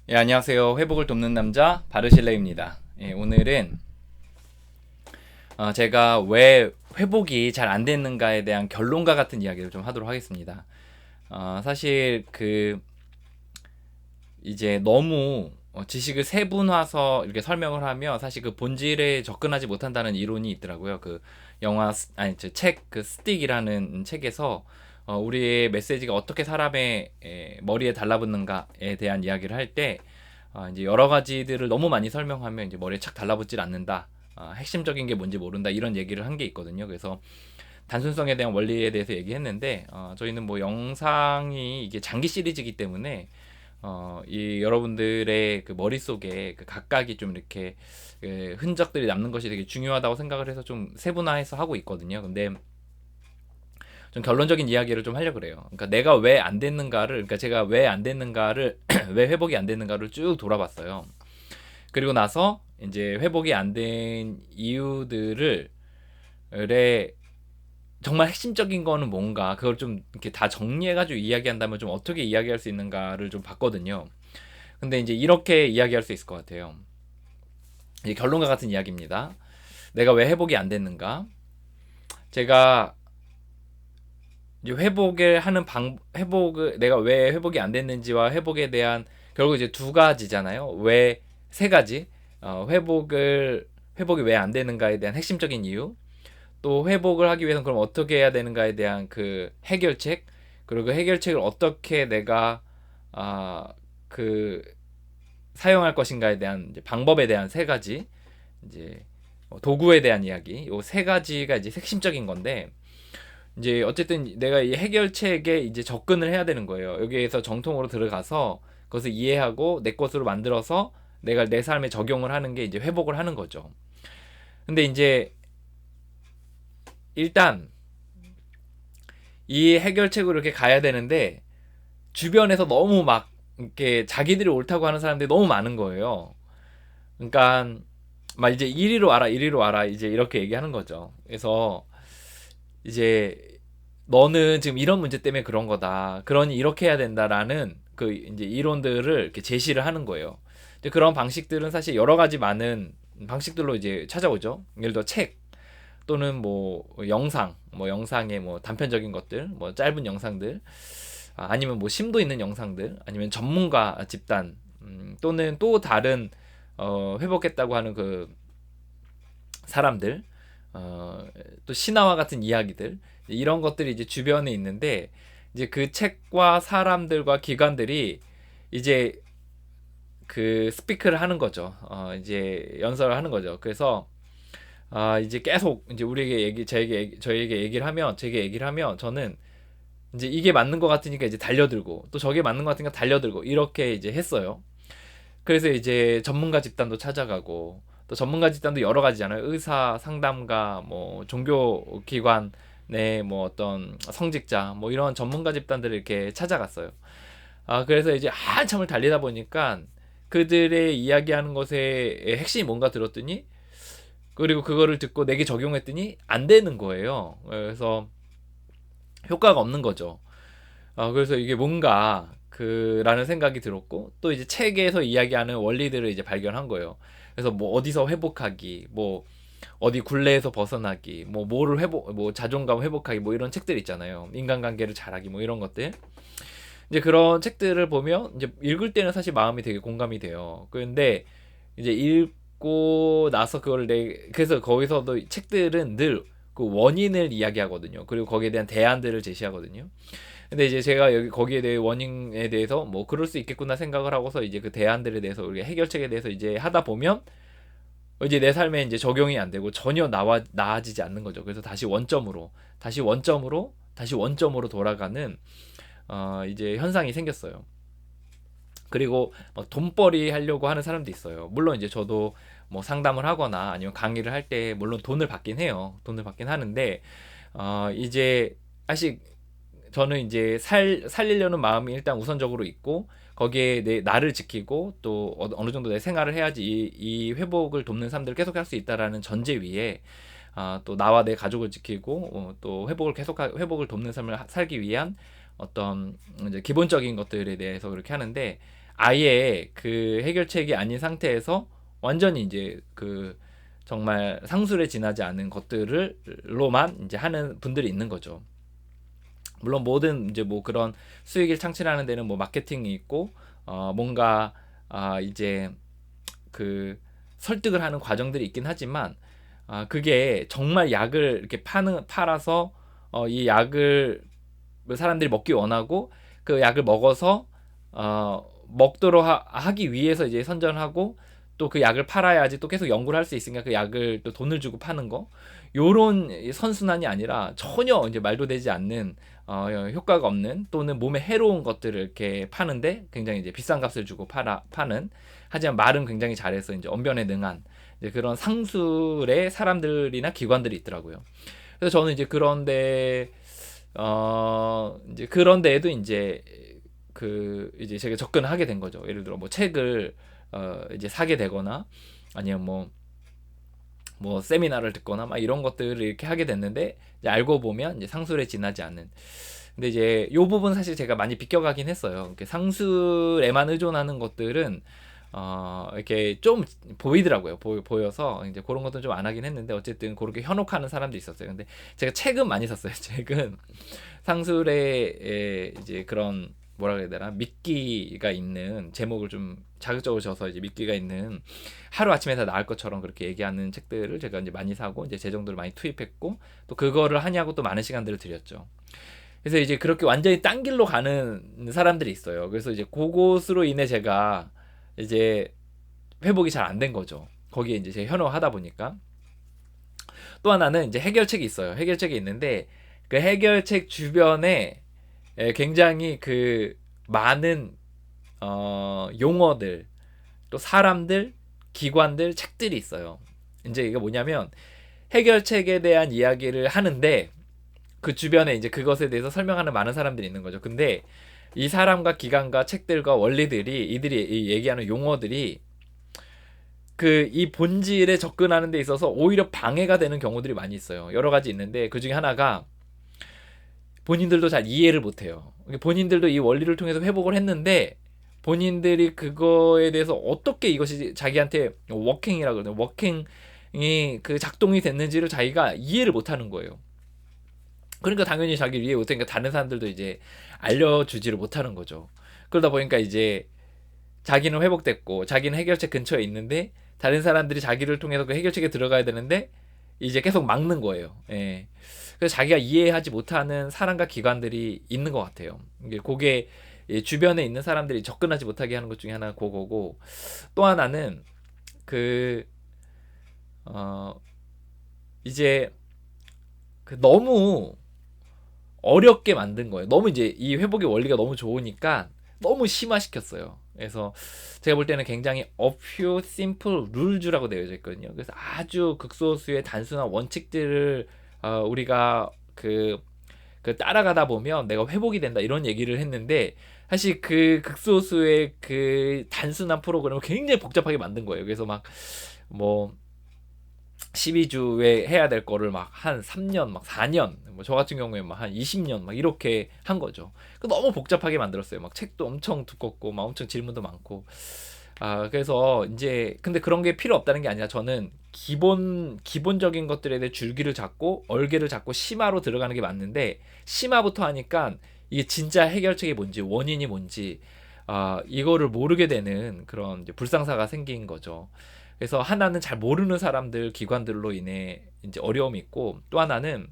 예, 안녕하세요. 회복을 돕는 남자 바르실레입니다. 예, 오늘은 제가 왜 회복이 잘 안 됐는가에 대한 결론과 같은 이야기를 좀 하도록 하겠습니다. 사실 이제 너무 지식을 세분화서 이렇게 설명을 하면 사실 그 본질에 접근하지 못한다는 이론이 있더라고요. 그 영화 아니 책 그 스틱이라는 책에서 우리의 메시지가 어떻게 사람의 머리에 달라붙는가에 대한 이야기를 할 때 이제 여러 가지들을 너무 많이 설명하면 이제 머리에 착 달라붙질 않는다. 핵심적인 게 뭔지 모른다. 이런 얘기를 한 게 있거든요. 그래서 단순성에 대한 원리에 대해서 얘기했는데 저희는 뭐 영상이 이게 장기 시리즈이기 때문에 이 여러분들의 그 머릿속에 그 각각이 좀 이렇게 그 흔적들이 남는 것이 되게 중요하다고 생각을 해서 좀 세분화해서 하고 있거든요. 근데 좀 결론적인 이야기를 좀 하려고 그래요. 그러니까 내가 왜 안 됐는가를, 그러니까 제가 왜 안 됐는가를, 왜 회복이 안 됐는가를 쭉 돌아봤어요. 그리고 나서 이제 회복이 안 된 이유들을 정말 핵심적인 거는 뭔가 그걸 좀 이렇게 다 정리해가지고 이야기한다면 좀 어떻게 이야기할 수 있는가를 좀 봤거든요. 근데 이제 이렇게 이야기할 수 있을 것 같아요. 이제 결론과 같은 이야기입니다. 내가 왜 회복이 안 됐는가? 제가 이제 회복을 하는 회복을 내가 왜 회복이 안 됐는지와 회복에 대한 결국 이제 두 가지잖아요. 왜 세 가지? 회복이 왜 안 되는가에 대한 핵심적인 이유. 또 회복을 하기 위해서는 그럼 어떻게 해야 되는가에 대한 그 해결책. 그리고 그 해결책을 어떻게 내가 아, 그 사용할 것인가에 대한 이제 방법에 대한 세 가지. 이제 도구에 대한 이야기. 요 세 가지가 이제 핵심적인 건데 이제 어쨌든 내가 이 해결책에 이제 접근을 해야 되는 거예요. 여기에서 정통으로 들어가서 그것을 이해하고 내 것으로 만들어서 내가 내 삶에 적용을 하는 게 이제 회복을 하는 거죠. 근데 이제 일단 이 해결책으로 이렇게 가야 되는데 주변에서 너무 막 이렇게 자기들이 옳다고 하는 사람들이 너무 많은 거예요. 그러니까 막 이제 이리로 와라 이리로 와라 이제 이렇게 얘기하는 거죠. 그래서 이제 너는 지금 이런 문제 때문에 그런 거다. 그러니 이렇게 해야 된다라는 그 이제 이론들을 이렇게 제시를 하는 거예요. 이제 그런 방식들은 사실 여러 가지 많은 방식들로 이제 찾아오죠. 예를 들어 책 또는 뭐 영상, 뭐 영상의 뭐 단편적인 것들, 뭐 짧은 영상들, 아니면 뭐 심도 있는 영상들, 아니면 전문가 집단, 또는 또 다른 회복했다고 하는 그 사람들, 어, 또 신화와 같은 이야기들 이런 것들이 이제 주변에 있는데 이제 그 책과 사람들과 기관들이 이제 그 스피크를 하는 거죠. 이제 연설을 하는 거죠. 그래서 이제 계속 이제 우리에게 저에게 얘기를 하면 제게 얘기를 하면 저는 이제 이게 맞는 것 같으니까 이제 달려들고 또 저게 맞는 것 같으니까 달려들고 이렇게 이제 했어요. 그래서 이제 전문가 집단도 찾아가고 또 전문가 집단도 여러 가지잖아요. 의사, 상담가, 뭐 종교 기관의 뭐 어떤 성직자, 뭐 이런 전문가 집단들을 이렇게 찾아갔어요. 그래서 이제 한참을 달리다 보니까 그들의 이야기하는 것의 핵심이 뭔가 들었더니 그리고 그거를 듣고 내게 적용했더니 안 되는 거예요. 그래서 효과가 없는 거죠. 그래서 이게 뭔가 그라는 생각이 들었고 또 이제 책에서 이야기하는 원리들을 이제 발견한 거예요. 그래서 뭐 어디서 회복하기, 뭐 어디 굴레에서 벗어나기, 뭐 뭐를 회복, 뭐 자존감 회복하기, 뭐 이런 책들 있잖아요. 인간관계를 잘하기, 뭐 이런 것들. 이제 그런 책들을 보면 이제 읽을 때는 사실 마음이 되게 공감이 돼요. 그런데 이제 읽고 나서 그래서 거기서도 책들은 늘 그 원인을 이야기하거든요. 그리고 거기에 대한 대안들을 제시하거든요. 근데 이제 제가 여기 거기에 대해 원인에 대해서 뭐 그럴 수 있겠구나 생각을 하고서 이제 그 대안들에 대해서 우리가 해결책에 대해서 이제 하다 보면 이제 내 삶에 이제 적용이 안 되고 전혀 나아지지 않는 거죠. 그래서 다시 원점으로 돌아가는 이제 현상이 생겼어요. 그리고 막 돈벌이 하려고 하는 사람도 있어요. 물론 이제 저도 뭐 상담을 하거나 아니면 강의를 할 때 물론 돈을 받긴 해요. 돈을 받긴 하는데 이제 아직 저는 이제 살리려는 마음이 일단 우선적으로 있고 거기에 나를 지키고 또 어느 정도 내 생활을 해야지 이 회복을 돕는 삶들을 계속 할 수 있다라는 전제 위에 또 나와 내 가족을 지키고 또 회복을 돕는 삶을 살기 위한 어떤 이제 기본적인 것들에 대해서 그렇게 하는데 아예 그 해결책이 아닌 상태에서 완전히 이제 그 정말 상술에 지나지 않은 것들로만 이제 하는 분들이 있는 거죠. 물론 모든 이제 뭐 그런 수익을 창출하는 데는 뭐 마케팅이 있고 뭔가 이제 그 설득을 하는 과정들이 있긴 하지만 그게 정말 약을 이렇게 팔아서 이 약을 사람들이 먹기 원하고 그 약을 먹어서 먹도록 하기 위해서 이제 선전하고 또 그 약을 팔아야지 또 계속 연구를 할 수 있으니까 그 약을 또 돈을 주고 파는 거 요런 선순환이 아니라 전혀 이제 말도 되지 않는 효과가 없는 또는 몸에 해로운 것들을 이렇게 파는데 굉장히 이제 비싼 값을 주고 파는 하지만 말은 굉장히 잘해서 이제 언변에 능한 이제 그런 상술의 사람들이나 기관들이 있더라고요. 그래서 저는 이제 그런데 이제 그런 데에도 이제 이제 제가 접근하게 된 거죠. 예를 들어 뭐 책을 이제 사게 되거나 아니면 뭐 세미나를 듣거나 막 이런 것들을 이렇게 하게 됐는데 이제 알고 보면 이제 상술에 지나지 않는. 근데 이제 요 부분 사실 제가 많이 비껴가긴 했어요. 이렇게 상술에만 의존하는 것들은 이렇게 좀 보이더라고요. 보여서 이제 그런 것도 좀 안 하긴 했는데 어쨌든 그렇게 현혹하는 사람도 있었어요. 근데 제가 책은 많이 샀어요. 책은 상술에 이제 그런 뭐라 그래야 되나 미끼가 있는 제목을 좀 자극적으로 줘서 이제 미끼가 있는 하루 아침에 다 나을 것처럼 그렇게 얘기하는 책들을 제가 이제 많이 사고 이제 재정들을 많이 투입했고 또 그거를 하냐고 또 많은 시간들을 들였죠. 그래서 이제 그렇게 완전히 딴 길로 가는 사람들이 있어요. 그래서 이제 그것으로 인해 제가 이제 회복이 잘 안 된 거죠. 거기에 이제 제가 현혹하다 보니까. 또 하나는 이제 해결책이 있어요. 해결책이 있는데 그 해결책 주변에 굉장히 그 많은 용어들 또 사람들 기관들 책들이 있어요. 이제 이게 뭐냐면 해결책에 대한 이야기를 하는데 그 주변에 이제 그것에 대해서 설명하는 많은 사람들이 있는 거죠. 근데 이 사람과 기관과 책들과 원리들이 이들이 얘기하는 용어들이 그 이 본질에 접근하는 데 있어서 오히려 방해가 되는 경우들이 많이 있어요. 여러 가지 있는데 그 중에 하나가 본인들도 잘 이해를 못해요. 본인들도 이 원리를 통해서 회복을 했는데 본인들이 그거에 대해서 어떻게 이것이 자기한테 워킹이라고 그러죠. 워킹이 그 작동이 됐는지를 자기가 이해를 못하는 거예요. 그러니까 당연히 자기를 이해 못하니까 다른 사람들도 이제 알려주지를 못하는 거죠. 그러다 보니까 이제 자기는 회복됐고 자기는 해결책 근처에 있는데 다른 사람들이 자기를 통해서 그 해결책에 들어가야 되는데 이제 계속 막는 거예요. 예. 그래서 자기가 이해하지 못하는 사람과 기관들이 있는 것 같아요. 그게 주변에 있는 사람들이 접근하지 못하게 하는 것 중에 하나가 그거고 또 하나는 그 이제 너무 어렵게 만든 거예요. 너무 이제 이 회복의 원리가 너무 좋으니까 너무 심화시켰어요. 그래서 제가 볼 때는 굉장히 a few simple rules라고 되어져 있거든요. 그래서 아주 극소수의 단순한 원칙들을 우리가 따라가다 보면 내가 회복이 된다 이런 얘기를 했는데 사실 그 극소수의 그 단순한 프로그램을 굉장히 복잡하게 만든 거예요. 그래서 막 뭐 12주에 해야 될 거를 막 한 3년, 막 4년, 뭐 저 같은 경우에 막 한 20년 막 이렇게 한 거죠. 너무 복잡하게 만들었어요. 막 책도 엄청 두껍고 막 엄청 질문도 많고. 그래서 이제 근데 그런 게 필요 없다는 게 아니라 저는 기본적인 것들에 대해 줄기를 잡고 얼개를 잡고 심화로 들어가는 게 맞는데 심화부터 하니까 이게 진짜 해결책이 뭔지 원인이 뭔지 이거를 모르게 되는 그런 이제 불상사가 생긴 거죠. 그래서 하나는 잘 모르는 사람들 기관들로 인해 이제 어려움이 있고 또 하나는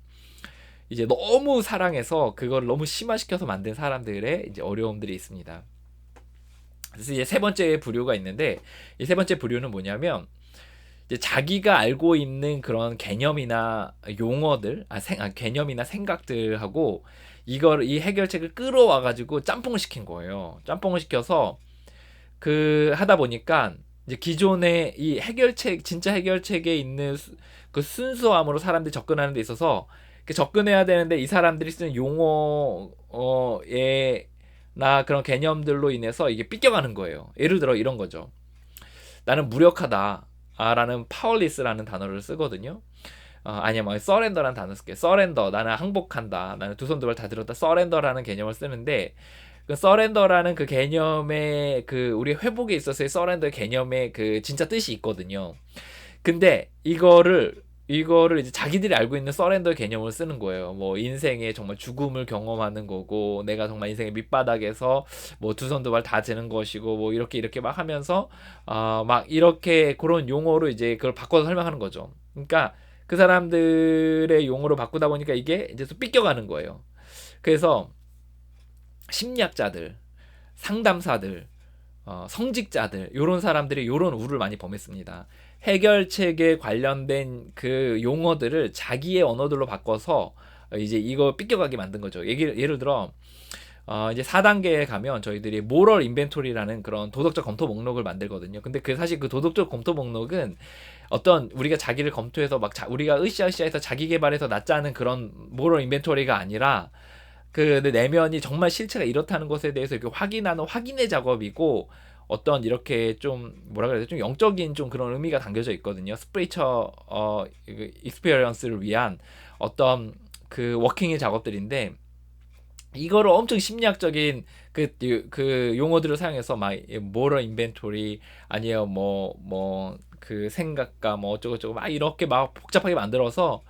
이제 너무 사랑해서 그걸 너무 심화시켜서 만든 사람들의 이제 어려움들이 있습니다. 그래서 이제 세 번째 부류가 있는데 이 세 번째 부류는 뭐냐면 이제 자기가 알고 있는 그런 개념이나 용어들, 개념이나 생각들하고 이 해결책을 끌어와 가지고 짬뽕을 시킨 거예요. 짬뽕을 시켜서 하다 보니까 이제 기존의 이 진짜 해결책에 있는 그 순수함으로 사람들이 접근하는 데 있어서 접근해야 되는데 이 사람들이 쓰는 용어에 나 그런 개념들로 인해서 이게 삐껴가는 거예요. 예를 들어 이런 거죠. 나는 무력하다. 라는 파워리스라는 단어를 쓰거든요. 아니면 서렌더라는 단어 쓸게. 서렌더. 나는 항복한다. 나는 두 손 두 발 다 들었다. 서렌더라는 개념을 쓰는데 그 서렌더라는 그 개념의 그 우리 회복에 있어서의 서렌더 개념의 그 진짜 뜻이 있거든요. 근데 이거를 이제 자기들이 알고 있는 서렌더 개념을 쓰는 거예요. 뭐 인생의 정말 죽음을 경험하는 거고, 내가 정말 인생의 밑바닥에서 뭐 두 손 두 발 다 되는 것이고, 뭐 이렇게 막 하면서 막 이렇게 그런 용어로 이제 그걸 바꿔서 설명하는 거죠. 그러니까 그 사람들의 용어로 바꾸다 보니까 이게 이제 또 삐껴가는 거예요. 그래서 심리학자들, 상담사들, 성직자들, 요런 사람들이 요런 우를 많이 범했습니다. 해결책에 관련된 그 용어들을 자기의 언어들로 바꿔서 이제 이거 삐껴가게 만든 거죠. 예를 들어 이제 4단계에 가면 저희들이 모럴 인벤토리라는 그런 도덕적 검토 목록을 만들거든요. 근데 그 사실 그 도덕적 검토 목록은 어떤 우리가 자기를 검토해서 막 우리가 으쌰으쌰해서 자기 개발해서 낫자는 그런 모럴 인벤토리가 아니라 그 내면이 정말 실체가 이렇다는 것에 대해서 이렇게 확인하는 확인의 작업이고, 어떤 이렇게 좀 뭐라 그래야 되죠? 좀 영적인 좀 그런 의미가 담겨져 있거든요. 스피리처 익스피리언스를 위한 어떤 그 워킹의 작업들인데, 이거를 엄청 심리학적인 그 용어들을 사용해서 막 모럴 인벤토리 아니에요, 뭐 그 생각과 뭐 어쩌고저쩌고 막 이렇게 막 복잡하게 만들어서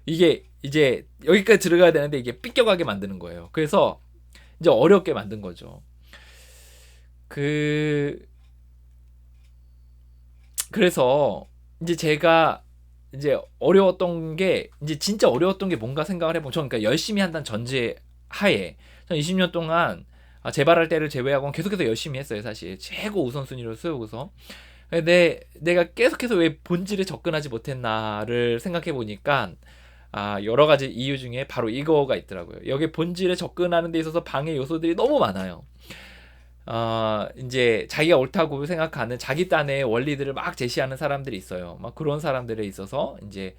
이게 이제 여기까지 들어가야 되는데 이게 삐껴가게 만드는 거예요. 그래서 이제 어렵게 만든 거죠. 그래서 이제 제가 이제 어려웠던 게, 이제 진짜 어려웠던 게 뭔가 생각을 해보면, 저는 그러니까 열심히 한다는 전제 하에 전 20년 동안 재발할 때를 제외하고는 계속해서 열심히 했어요. 사실 최고 우선순위로 세우고서. 근데 내가 계속해서 왜 본질에 접근하지 못했나를 생각해 보니까 여러 가지 이유 중에 바로 이거가 있더라고요. 여기 본질에 접근하는 데 있어서 방해 요소들이 너무 많아요. 이제 자기가 옳다고 생각하는 자기 딴의 원리들을 막 제시하는 사람들이 있어요. 막 그런 사람들에 있어서 이제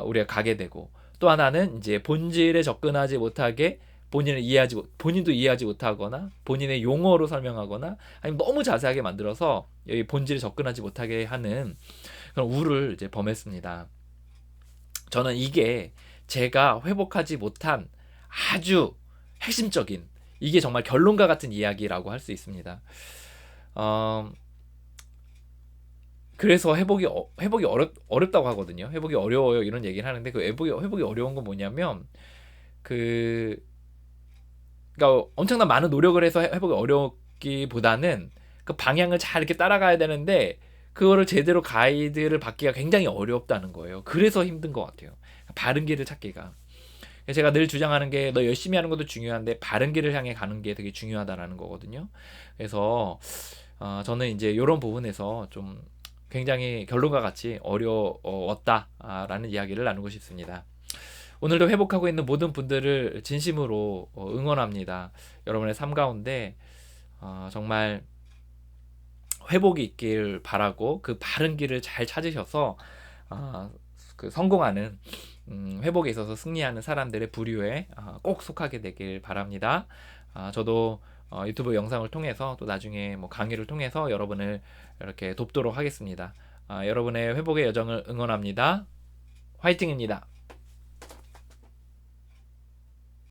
우리가 가게 되고, 또 하나는 이제 본질에 접근하지 못하게 본인도 이해하지 못하거나 본인의 용어로 설명하거나 아니면 너무 자세하게 만들어서 여기 본질에 접근하지 못하게 하는 그런 우를 이제 범했습니다. 저는 이게 제가 회복하지 못한 아주 핵심적인, 이게 정말 결론과 같은 이야기라고 할 수 있습니다. 어, 그래서 회복이 어렵다고 하거든요. 회복이 어려워요, 이런 얘기를 하는데, 그 회복이 어려운 건 뭐냐면, 그 그러니까 엄청난 많은 노력을 해서 회복이 어렵기보다는 그 방향을 잘 이렇게 따라가야 되는데 그거를 제대로 가이드를 받기가 굉장히 어렵다는 거예요. 그래서 힘든 것 같아요. 바른 길을 찾기가. 제가 늘 주장하는 게, 너 열심히 하는 것도 중요한데 바른 길을 향해 가는 게 되게 중요하다라는 거거든요. 그래서 저는 이제 이런 부분에서 좀 굉장히 결론과 같이 어려웠다라는 이야기를 나누고 싶습니다. 오늘도 회복하고 있는 모든 분들을 진심으로 응원합니다. 여러분의 삶 가운데 정말 회복이 있길 바라고, 그 바른 길을 잘 찾으셔서 그 성공하는, 회복에 있어서 승리하는 사람들의 부류에 꼭 속하게 되길 바랍니다. 저도 유튜브 영상을 통해서 또 나중에 뭐 강의를 통해서 여러분을 이렇게 돕도록 하겠습니다. 여러분의 회복의 여정을 응원합니다. 화이팅입니다.